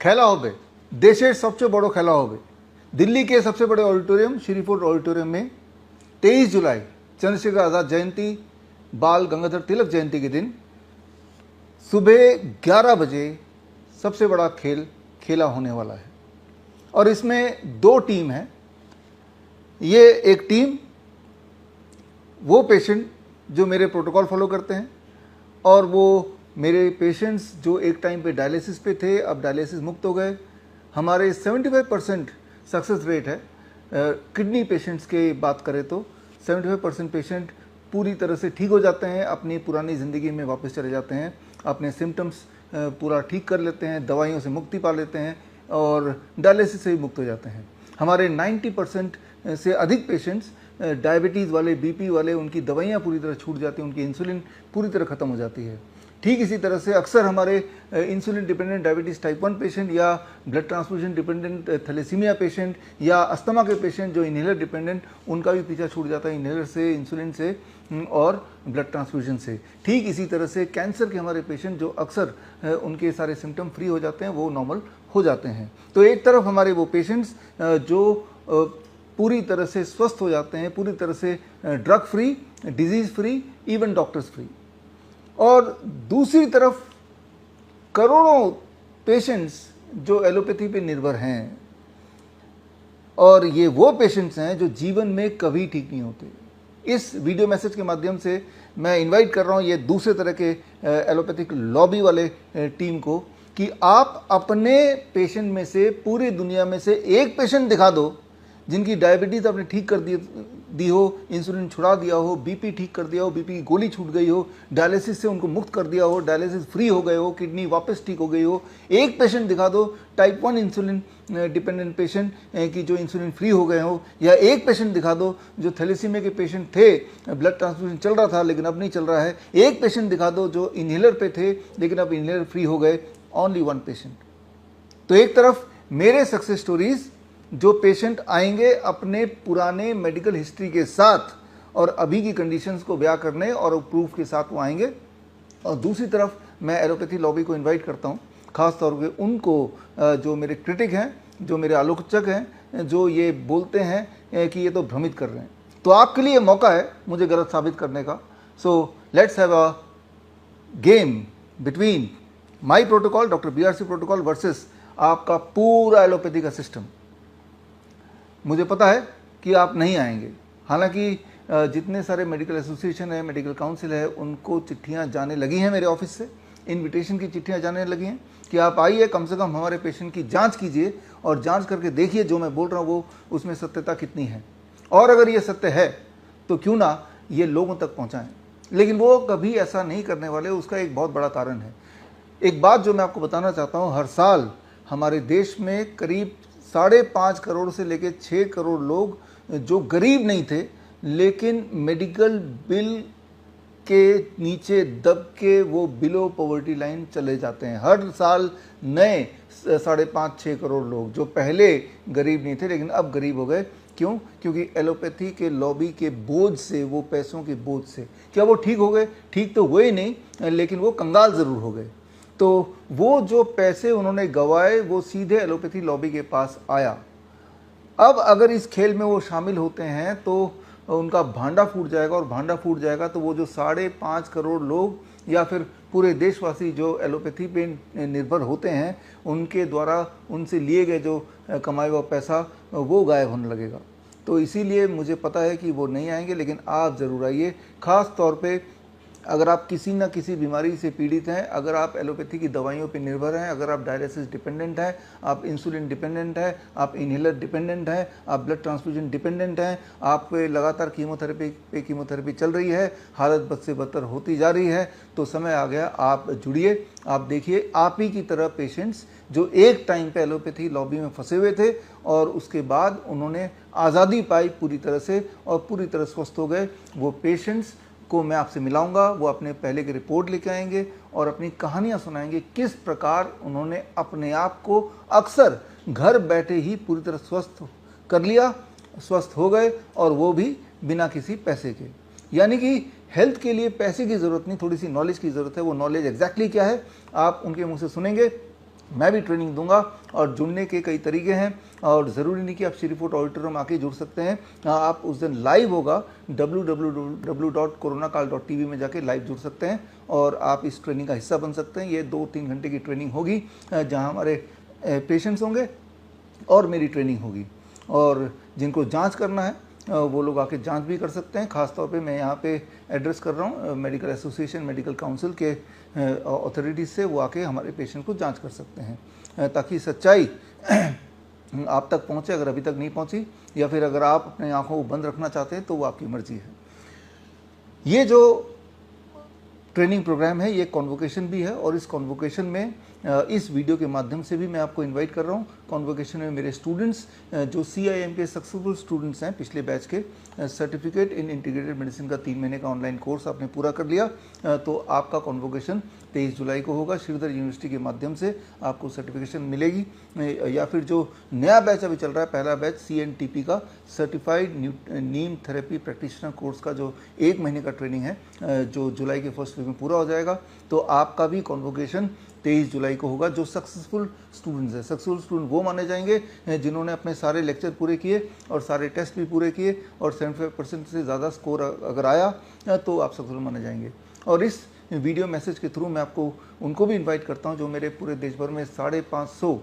খেলা হবে দেশের সবচেয়ে বড় খেলা হবে दिल्ली के सबसे बड़े ऑडिटोरियम श्रीफोर्ड ऑडिटोरियम में 23 जुलाई चंद्रशेखर आज़ाद जयंती बाल गंगाधर तिलक जयंती के दिन सुबह 11 बजे सबसे बड़ा खेल खेला होने वाला है। और इसमें 2 टीम है। ये एक टीम वो पेशेंट जो मेरे प्रोटोकॉल फॉलो करते हैं और वो मेरे पेशेंट्स जो एक टाइम पे डायलिसिस पे थे अब डायलिसिस मुक्त हो गए। हमारे 75% सक्सेस रेट है। किडनी पेशेंट्स की बात करें तो 75% पेशेंट पूरी तरह से ठीक हो जाते हैं, अपनी पुरानी ज़िंदगी में वापस चले जाते हैं, अपने सिम्टम्स पूरा ठीक कर लेते हैं, दवाइयों से मुक्ति पा लेते हैं और डायलिसिस से भी मुक्त हो जाते हैं। हमारे 90% से अधिक पेशेंट्स डायबिटीज़ वाले, बीपी वाले, उनकी दवाइयाँ पूरी तरह छूट जाती हैं, उनकी इंसुलिन पूरी तरह ख़त्म हो जाती है। ठीक इसी तरह से अक्सर हमारे insulin dependent diabetes type 1 patient या blood transfusion dependent thalassaemia patient या अस्थमा के पेशेंट जो इन्हेलर डिपेंडेंट, उनका भी पीछा छूट जाता है इन्हेलर से, इंसुलिन से और ब्लड ट्रांसफ्यूजन से। ठीक इसी तरह से कैंसर के हमारे पेशेंट जो अक्सर उनके सारे सिम्टम फ्री हो जाते हैं, वो नॉर्मल हो जाते हैं। तो एक तरफ हमारे वो पेशेंट्स जो पूरी तरह से स्वस्थ हो जाते हैं, पूरी तरह से drug free, disease free, even doctors free, और दूसरी तरफ करोड़ों पेशेंट्स जो एलोपैथी पे निर्भर हैं और ये वो पेशेंट्स हैं जो जीवन में कभी ठीक नहीं होते। इस वीडियो मैसेज के माध्यम से मैं इनवाइट कर रहा हूँ ये दूसरे तरह के एलोपैथिक लॉबी वाले टीम को कि आप अपने पेशेंट में से पूरी दुनिया में से एक पेशेंट दिखा दो जिनकी डायबिटीज़ आपने ठीक कर दी हो, इंसुलिन छुड़ा दिया हो, बीपी ठीक कर दिया हो, बीपी की गोली छूट गई हो, डायलिसिस से उनको मुक्त कर दिया हो, डायलिसिस फ्री हो गए हो, किडनी वापस ठीक हो गई हो। एक पेशेंट दिखा दो टाइप 1 इंसुलिन डिपेंडेंट पेशेंट की जो इंसुलिन फ्री हो गए हो, या एक पेशेंट दिखा दो जो थैलेसीमिया के पेशेंट थे, ब्लड ट्रांसफ्यूजन चल रहा था लेकिन अब नहीं चल रहा है। एक पेशेंट दिखा दो जो इन्हेलर पे थे लेकिन अब इन्हेलर फ्री हो गए। Only 1 patient. तो एक तरफ मेरे सक्सेस स्टोरीज जो पेशेंट आएंगे अपने पुराने मेडिकल हिस्ट्री के साथ और अभी की कंडीशंस को ब्याह करने और प्रूफ के साथ वो आएंगे, और दूसरी तरफ मैं एलोपैथी लॉबी को इनवाइट करता हूँ, ख़ास तौर पे उनको जो मेरे क्रिटिक हैं, जो मेरे आलोचक हैं, जो ये बोलते हैं कि ये तो भ्रमित कर रहे हैं। तो आपके लिए मौका है मुझे गलत साबित करने का। So let's have a game between my protocol, doctor BRC protocol versus आपका पूरा एलोपैथी का सिस्टम। मुझे पता है कि आप नहीं आएंगे, हालांकि जितने सारे मेडिकल एसोसिएशन है, मेडिकल काउंसिल है, उनको चिट्ठियां जाने लगी हैं मेरे ऑफिस से, इनविटेशन की चिट्ठियां जाने लगी हैं कि आप आइए, कम से कम हमारे पेशेंट की जांच कीजिए और जांच करके देखिए जो मैं बोल रहा हूँ वो उसमें सत्यता कितनी है, और अगर ये सत्य है तो क्यों ना ये लोगों तक पहुँचाएँ। लेकिन वो कभी ऐसा नहीं करने वाले, उसका एक बहुत बड़ा कारण है। एक बात जो मैं आपको बताना चाहता हूँ, हर साल हमारे देश में करीब 5.5 करोड़ से लेकर 6 करोड़ लोग जो गरीब नहीं थे लेकिन मेडिकल बिल के नीचे दब के वो बिलो पॉवर्टी लाइन चले जाते हैं। हर साल नए 5.5-6 करोड़ लोग जो पहले गरीब नहीं थे लेकिन अब गरीब हो गए। क्यों? क्योंकि एलोपैथी के लॉबी के बोझ से, वो पैसों के बोझ से। क्या वो ठीक हो गए? ठीक तो हुए ही नहीं, लेकिन वो कंगाल ज़रूर हो गए। तो वो जो पैसे उन्होंने गंवाए वो सीधे एलोपैथी लॉबी के पास आया। अब अगर इस खेल में वो शामिल होते हैं तो उनका भांडा फूट जाएगा, और भांडा फूट जाएगा तो वो जो 5.5 करोड़ लोग या फिर पूरे देशवासी जो एलोपैथी पे निर्भर होते हैं, उनके द्वारा उनसे लिए गए जो कमाया हुआ पैसा वो गायब होने लगेगा। तो इसीलिए मुझे पता है कि वो नहीं आएंगे, लेकिन आप ज़रूर आइए। ख़ास तौर पे अगर आप किसी न किसी बीमारी से पीड़ित हैं, अगर आप एलोपैथी की दवाइयों पर निर्भर हैं, अगर आप डायलिसिस डिपेंडेंट हैं, आप इंसुलिन डिपेंडेंट हैं, आप इन्हेलर डिपेंडेंट हैं, आप ब्लड ट्रांसफ्यूजन डिपेंडेंट हैं, आप लगातार कीमोथेरेपी चल रही है, हालत बद से बदतर होती जा रही है, तो समय आ गया आप जुड़िए। आप देखिए आप ही की तरह पेशेंट्स जो एक टाइम पे एलोपैथी लॉबी में फंसे हुए थे और उसके बाद उन्होंने आज़ादी पाई पूरी तरह से और पूरी तरह स्वस्थ हो गए, वो पेशेंट्स को मैं आपसे मिलाऊंगा। वो अपने पहले की रिपोर्ट लेके आएंगे और अपनी कहानियां सुनाएंगे, किस प्रकार उन्होंने अपने आप को अक्सर घर बैठे ही पूरी तरह स्वस्थ कर लिया, स्वस्थ हो गए, और वो भी बिना किसी पैसे के। यानी कि हेल्थ के लिए पैसे की ज़रूरत नहीं, थोड़ी सी नॉलेज की ज़रूरत है। वो नॉलेज एग्जैक्टली क्या है आप उनके मुंह से सुनेंगे। मैं भी ट्रेनिंग दूंगा और जुड़ने के कई तरीके हैं और ज़रूरी नहीं कि आप श्री फोर्ट ऑडिटोरियम आके जुड़ सकते हैं। आप उस दिन लाइव होगा www.coronakal.tv में जाके लाइव जुड़ सकते हैं और आप इस ट्रेनिंग का हिस्सा बन सकते हैं। ये 2-3 घंटे की ट्रेनिंग होगी जहां हमारे पेशेंट्स होंगे और मेरी ट्रेनिंग होगी, और जिनको जांच करना है वो लोग आके जांच भी कर सकते हैं। ख़ासतौर पे मैं यहाँ पे एड्रेस कर रहा हूँ मेडिकल एसोसिएशन, मेडिकल काउंसिल के अथॉरिटीज़ से, वो आके हमारे पेशेंट को जांच कर सकते हैं ताकि सच्चाई आप तक पहुँचे, अगर अभी तक नहीं पहुँची, या फिर अगर आप अपने आँखों को बंद रखना चाहते हैं तो वो आपकी मर्जी है। ये जो ट्रेनिंग प्रोग्राम है ये कॉन्वोकेशन भी है, और इस कॉन्वोकेशन में इस वीडियो के माध्यम से भी मैं आपको इनवाइट कर रहा हूँ। कॉन्वोकेशन में मेरे स्टूडेंट्स जो CIM के सक्सेसफुल स्टूडेंट्स हैं पिछले बैच के, सर्टिफिकेट इन इंटीग्रेटेड मेडिसिन का 3 महीने का ऑनलाइन कोर्स आपने पूरा कर लिया, तो आपका कॉन्वोकेशन 23 जुलाई को होगा। श्रीधर यूनिवर्सिटी के माध्यम से आपको सर्टिफिकेशन मिलेगी, या फिर जो नया बैच अभी चल रहा है, पहला बैच CNTP का सर्टिफाइड नीम थेरेपी प्रैक्टिशनर कोर्स का जो 1 महीने का ट्रेनिंग है, जो जुलाई के फर्स्ट वीक में पूरा हो जाएगा, तो आपका भी कॉन्वोकेशन 23 जुलाई को होगा। जो सक्सेसफुल स्टूडेंट्स हैं, सक्सेसफुल स्टूडेंट वो माने जाएंगे जिन्होंने अपने सारे लेक्चर पूरे किए और सारे टेस्ट भी पूरे किए और 75% से ज़्यादा स्कोर अगर आया तो आप सक्सेसफुल माने जाएंगे। और इस वीडियो मैसेज के थ्रू मैं आपको उनको भी इनवाइट करता हूं जो मेरे पूरे देश भर में 550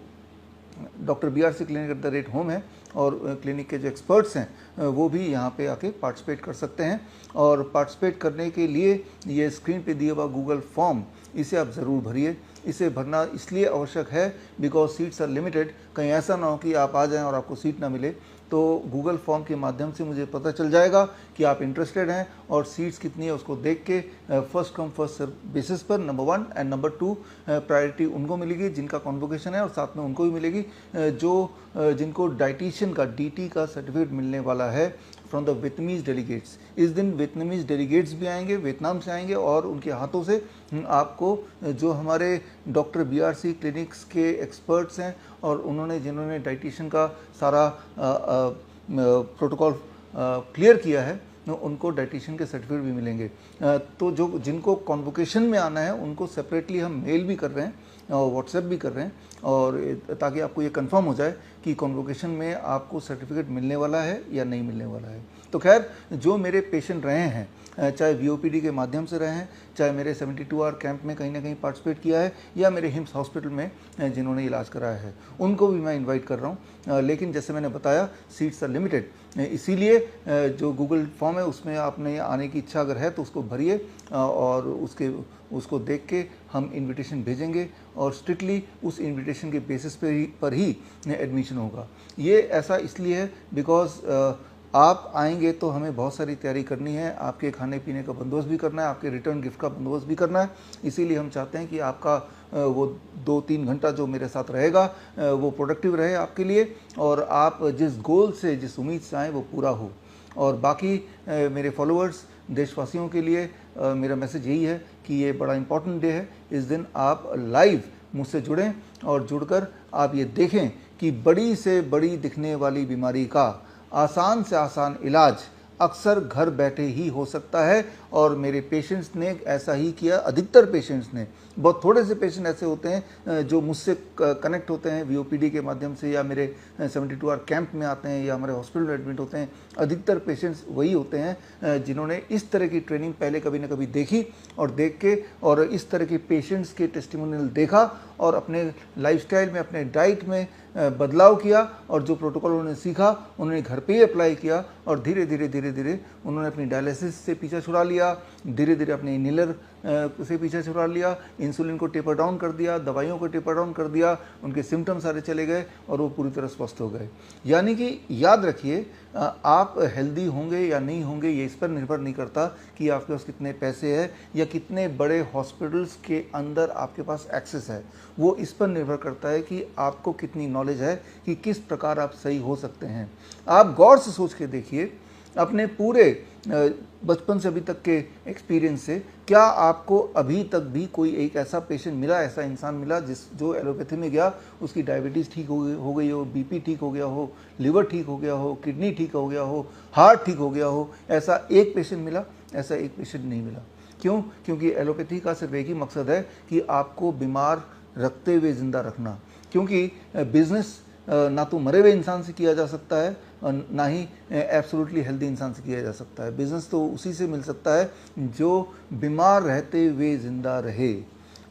डॉक्टर BRC क्लिनिक @home है, और क्लिनिक के जो एक्सपर्ट्स हैं वो भी यहाँ पे आके पार्टिसिपेट कर सकते हैं। और पार्टिसिपेट करने के लिए ये स्क्रीन पे दिया हुआ गूगल फॉर्म, इसे आप ज़रूर भरिए। इसे भरना इसलिए आवश्यक है बिकॉज सीट्स आर लिमिटेड। कहीं ऐसा ना हो कि आप आ जाएं और आपको सीट ना मिले, तो गूगल फॉर्म के माध्यम से मुझे पता चल जाएगा कि आप इंटरेस्टेड हैं, और सीट्स कितनी है उसको देख के first come first serve basis पर नंबर 1 एंड नंबर 2 प्रायोरिटी उनको मिलेगी जिनका कॉन्वोकेशन है, और साथ में उनको भी मिलेगी जिनको डाइटिशियन का DT का सर्टिफिकेट मिलने वाला है फ्रॉम द वियतनामीज डेलीगेट्स। इस दिन वियतनामीज डेलीगेट्स भी आएंगे, वियतनाम से आएंगे, और उनके हाथों से आपको जो हमारे डॉक्टर BRC क्लिनिक्स के एक्सपर्ट्स हैं और जिन्होंने डाइटिशियन का सारा प्रोटोकॉल क्लियर किया है, उनको डाइटिशियन के सर्टिफिकेट भी मिलेंगे। तो जिनको कॉन्वोकेशन में आना है उनको सेपरेटली हम मेल भी कर रहे हैं और व्हाट्सएप भी कर रहे हैं, और ताकि आपको ये कंफर्म हो जाए कि कॉन्वोकेशन में आपको सर्टिफिकेट मिलने वाला है या नहीं मिलने वाला है। तो खैर, जो मेरे पेशेंट रहे हैं, चाहे VOPD के माध्यम से रहे हैं, चाहे मेरे 72 आवर कैंप में कहीं ना कहीं पार्टिसिपेट किया है, या मेरे हिम्स हॉस्पिटल में जिन्होंने इलाज कराया है, उनको भी मैं इनवाइट कर रहा हूँ। लेकिन जैसे मैंने बताया, सीट्स आर लिमिटेड, इसीलिए जो गूगल फॉर्म है उसमें आपने आने की इच्छा अगर है तो उसको भरिए, और उसको देख के हम इनविटेशन भेजेंगे, और स्ट्रिक्टली उस इनविटेशन के बेसिस पर ही एडमिशन होगा। ये ऐसा इसलिए है बिकॉज आप आएंगे तो हमें बहुत सारी तैयारी करनी है, आपके खाने पीने का बंदोबस्त भी करना है, आपके रिटर्न गिफ्ट का बंदोबस्त भी करना है। इसीलिए हम चाहते हैं कि आपका वो 2-3 घंटा जो मेरे साथ रहेगा वो प्रोडक्टिव रहे आपके लिए, और आप जिस गोल से, जिस उम्मीद से आएँ वो पूरा हो। और बाकी मेरे फॉलोअर्स, देशवासियों के लिए मेरा मैसेज यही है कि ये बड़ा इम्पॉर्टेंट डे है। इस दिन आप लाइव मुझसे जुड़ें, और जुड़कर आप ये देखें कि बड़ी से बड़ी दिखने वाली बीमारी का आसान से आसान इलाज अक्सर घर बैठे ही हो सकता है। और मेरे पेशेंट्स ने ऐसा ही किया, अधिकतर पेशेंट्स ने। बहुत थोड़े से पेशेंट ऐसे होते हैं जो मुझसे कनेक्ट होते हैं VOPD के माध्यम से, या मेरे 72 आवर कैंप में आते हैं, या हमारे हॉस्पिटल में एडमिट होते हैं। अधिकतर पेशेंट्स वही होते हैं जिन्होंने इस तरह की ट्रेनिंग पहले कभी ना कभी देखी, और देख के और इस तरह के पेशेंट्स के टेस्टिमोनियल देखा, और अपने लाइफस्टाइल में, अपने डाइट में बदलाव किया, और जो प्रोटोकॉल उन्होंने सीखा उन्होंने घर पे ही अप्लाई किया, और धीरे धीरे उन्होंने अपनी डायलिसिस से पीछा छुड़ा लिया, धीरे धीरे अपने इनहेलर से पीछा छुड़ा लिया, इंसुलिन को टेपर डाउन कर दिया, दवाइयों को टेपर डाउन कर दिया, उनके सिम्टम्स सारे चले गए और वो पूरी तरह स्वस्थ हो गए। यानी कि याद रखिए, आप हेल्दी होंगे या नहीं होंगे ये इस पर निर्भर नहीं करता कि आपके पास कितने पैसे हैं या कितने बड़े हॉस्पिटल्स के अंदर आपके पास एक्सेस है। वो इस पर निर्भर करता है कि आपको कितनी नॉलेज है कि किस प्रकार आप सही हो सकते हैं। आप गौर से सोच के देखिए, अपने पूरे बचपन से अभी तक के एक्सपीरियंस से, क्या आपको अभी तक भी कोई एक ऐसा पेशेंट मिला, ऐसा इंसान मिला जो एलोपैथी में गया, उसकी डायबिटीज़ ठीक हो गई हो, BP ठीक हो गया हो, लिवर ठीक हो गया हो, किडनी ठीक हो गया हो, हार्ट ठीक हो गया हो? ऐसा एक पेशेंट मिला? ऐसा एक पेशेंट नहीं मिला। क्यों? क्योंकि एलोपैथी का सिर्फ एक ही मकसद है कि आपको बीमार रखते हुए ज़िंदा रखना, क्योंकि बिजनेस ना तो मरे हुए इंसान से किया जा सकता है और ना ही एब्सोल्युटली हेल्दी इंसान से किया जा सकता है। बिजनेस तो उसी से मिल सकता है जो बीमार रहते हुए ज़िंदा रहे।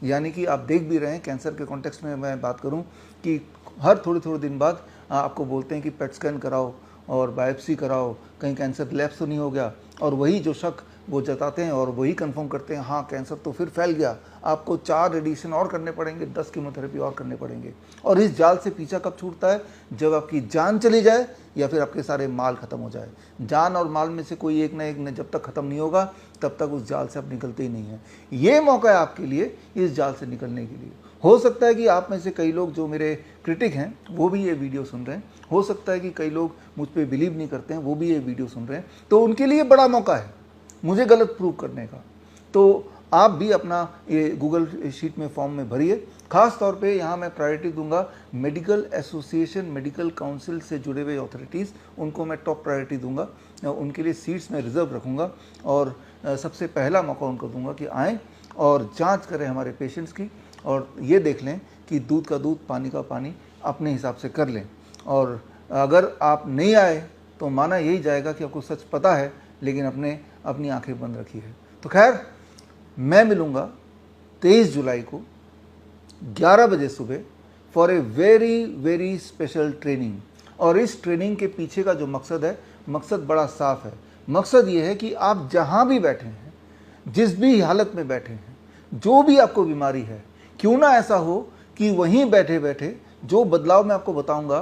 यानी कि आप देख भी रहे हैं, कैंसर के कॉन्टेक्स्ट में मैं बात करूं कि हर थोड़े दिन बाद आपको बोलते हैं कि पेट स्कैन कराओ और बायोप्सी कराओ, कहीं कैंसर रिलैप्स तो नहीं हो गया, और वही जो शक वो जताते हैं और वही कंफर्म करते हैं, हाँ कैंसर तो फिर फैल गया, आपको 4 रेडिएशन और करने पड़ेंगे, 10 कीमोथेरेपी और करने पड़ेंगे। और इस जाल से पीछा कब छूटता है? जब आपकी जान चली जाए या फिर आपके सारे माल खत्म हो जाए। जान और माल में से कोई एक न जब तक खत्म नहीं होगा तब तक उस जाल से आप निकलते ही नहीं हैं। ये मौका है आपके लिए इस जाल से निकलने के लिए। हो सकता है कि आप में से कई लोग जो मेरे क्रिटिक हैं वो भी ये वीडियो सुन रहे हैं, हो सकता है कि कई लोग मुझ पर बिलीव नहीं करते हैं वो भी ये वीडियो सुन रहे हैं, तो उनके लिए बड़ा मौका है मुझे गलत प्रूव करने का। तो आप भी अपना ये गूगल शीट में फॉर्म में भरिए। खास तौर पे यहाँ मैं प्रायोरिटी दूंगा मेडिकल एसोसिएशन, मेडिकल काउंसिल से जुड़े हुए अथॉरिटीज़, उनको मैं टॉप प्रायोरिटी दूंगा, उनके लिए सीट्स में रिजर्व रखूँगा और सबसे पहला मौका उनको दूंगा कि आएँ और जांच करें हमारे पेशेंट्स की, और ये देख लें कि दूध का दूध पानी का पानी अपने हिसाब से कर लें। और अगर आप नहीं आए तो माना यही जाएगा कि आपको सच पता है लेकिन अपनी आंखें बंद रखी है। तो खैर, मैं मिलूँगा 23 जुलाई को 11 बजे सुबह for a very special training. और इस ट्रेनिंग के पीछे का जो मकसद है, मकसद बड़ा साफ है। मकसद ये है कि आप जहाँ भी बैठे हैं, जिस भी हालत में बैठे हैं, जो भी आपको बीमारी है, क्यों ना ऐसा हो कि वहीं बैठे बैठे जो बदलाव मैं आपको बताऊंगा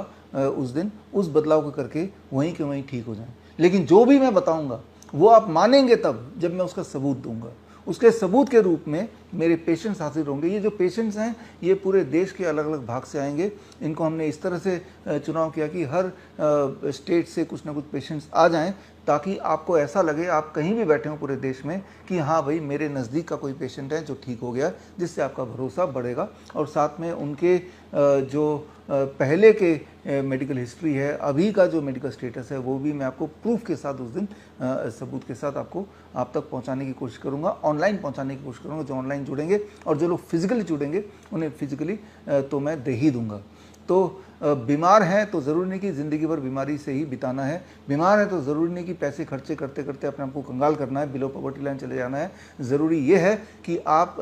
उस दिन, उस बदलाव को करके वहीं के वहीं ठीक हो जाए। लेकिन जो भी मैं बताऊंगा वो आप मानेंगे तब जब मैं उसका सबूत दूंगा। उसके सबूत के रूप में मेरे पेशेंट्स हाजिर होंगे। ये जो पेशेंट्स हैं ये पूरे देश के अलग अलग भाग से आएंगे। इनको हमने इस तरह से चुनाव किया कि हर स्टेट से कुछ ना कुछ पेशेंट्स आ जाएं, ताकि आपको ऐसा लगे आप कहीं भी बैठे हो पूरे देश में कि हाँ भाई मेरे नज़दीक का कोई पेशेंट है जो ठीक हो गया, जिससे आपका भरोसा बढ़ेगा। और साथ में उनके जो पहले के मेडिकल हिस्ट्री है, अभी का जो मेडिकल स्टेटस है, वो भी मैं आपको प्रूफ के साथ उस दिन सबूत के साथ आप तक पहुंचाने की कोशिश करूंगा, ऑनलाइन पहुंचाने की कोशिश करूंगा। जो ऑनलाइन जुड़ेंगे और जो लोग फिजिकली जुड़ेंगे उन्हें फिजिकली तो मैं दे ही दूंगा। तो बीमार हैं तो ज़रूरी नहीं कि ज़िंदगी भर बीमारी से ही बिताना है, बीमार है तो ज़रूरी नहीं कि पैसे खर्चे करते करते अपने आप को कंगाल करना है, बिलो पॉवर्टी लाइन चले जाना है। ज़रूरी ये है कि आप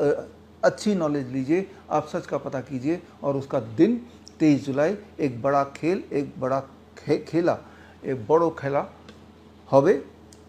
अच्छी नॉलेज लीजिए, आप सच का पता कीजिए, और उसका दिन 23 जुलाई एक बड़ा खेल, एक बड़ा खेला, एक बड़ो खेला होवे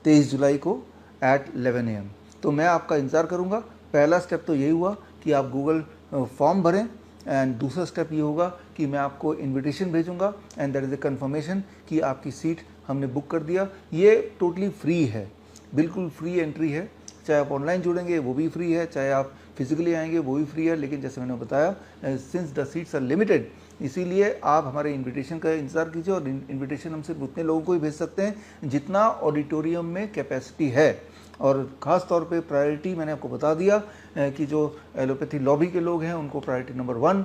23 जुलाई को एट 11 AM। तो मैं आपका इंतज़ार करूँगा। पहला स्टेप तो यही हुआ कि आप गूगल फॉर्म भरें, एंड दूसरा स्टेप ये होगा कि मैं आपको इनविटेशन भेजूंगा and that is a confirmation कि आपकी सीट हमने बुक कर दिया। ये टोटली फ्री है, बिल्कुल फ्री एंट्री है। चाहे आप ऑनलाइन जुड़ेंगे वो भी फ्री है, चाहे आप फिजिकली आएंगे वो भी फ्री है। लेकिन जैसे मैंने बताया, since the seats are limited, इसीलिए आप हमारे इनविटेशन का इंतज़ार कीजिए। और इनविटेशन हम सिर्फ उतने लोगों को ही भेज सकते हैं जितना ऑडिटोरियम में कैपेसिटी है। और ख़ास तौर पे प्रायोरिटी मैंने आपको बता दिया कि जो एलोपैथी लॉबी के लोग हैं उनको प्रायोरिटी नंबर 1,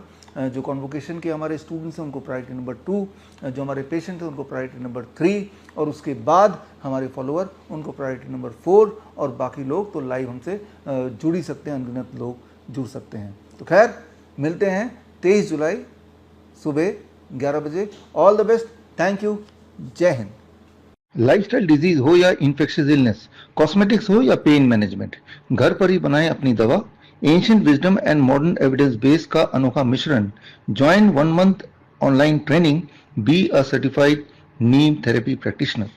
जो कॉन्वोकेशन के हमारे स्टूडेंट्स हैं उनको प्रायोरिटी नंबर 2, जो हमारे पेशेंट हैं उनको प्रायोरिटी नंबर 3, और उसके बाद हमारे फॉलोअर उनको प्रायोरिटी नंबर 4, और बाकी लोग तो लाइव हमसे जुड़ ही सकते हैं, अनगिनत लोग जुड़ सकते हैं। तो खैर, मिलते हैं 23 जुलाई सुबह 11 बजे। All the best, thank you, जय हिंद। लाइफस्टाइल डिजीज हो या इन्फेक्शियस इलनेस, कॉस्मेटिक्स हो या पेन मैनेजमेंट, घर पर ही बनाएं अपनी दवा। Ancient wisdom and modern evidence base का अनोखा मिश्रण। Join 1 month online training, be a certified Neem therapy practitioner.